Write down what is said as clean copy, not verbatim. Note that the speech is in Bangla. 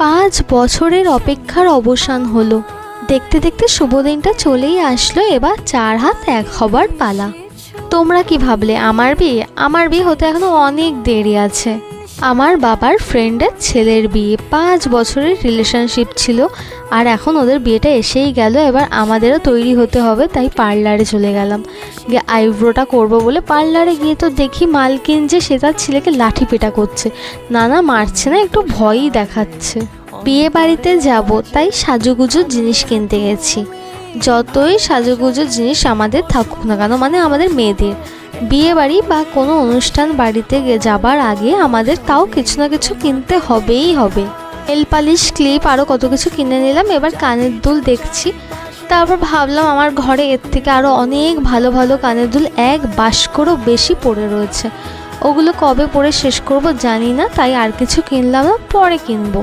5 বছরের অপেক্ষার অবসান হলো। দেখতে দেখতে শুভ দিনটা চলেই আসলো। এবার 4 হাত 1 হবার পালা। তোমরা কি ভাবলে আমার বিয়ে হতে এখনো অনেক দেরি আছে। আমার বাবার ফ্রেন্ডের ছেলের বিয়ে, 5 বছরের রিলেশনশিপ ছিল, আর এখন ওদের বিয়েটা এসেই গেল। এবার আমাদেরও তৈরি হতে হবে, তাই পার্লারে চলে গেলাম। গিয়ে আইব্রোটা করবো বলে পার্লারে গিয়ে তো দেখি মালকিন যে সে তার ছেলেকে লাঠি পেটা করছে। না মারছে না, একটু ভয়ই দেখাচ্ছে। বিয়ে বাড়িতে যাব, তাই সাজুগুজুর জিনিস কিনতে গেছি। যতই সাজুগুজুর জিনিস আমাদের থাকুক না কেন, মানে আমাদের মেয়েদের বিয়ে বাড়ি বা কোনো অনুষ্ঠান বাড়িতে যাবার আগে আমাদের তাও কিছু না কিছু কিনতে হবেই হবে। নেল পালিশ, ক্লিপ, আরও কত কিছু কিনে নিলাম। এবার কানের দুল দেখছি, তারপর ভাবলাম আমার ঘরে এর থেকে আরও অনেক ভালো ভালো কানের দুল 1 বাস্করও বেশি পড়ে রয়েছে। ওগুলো কবে পরে শেষ করব জানি না, তাই আর কিছু কিনলাম না, পরে কিনবো।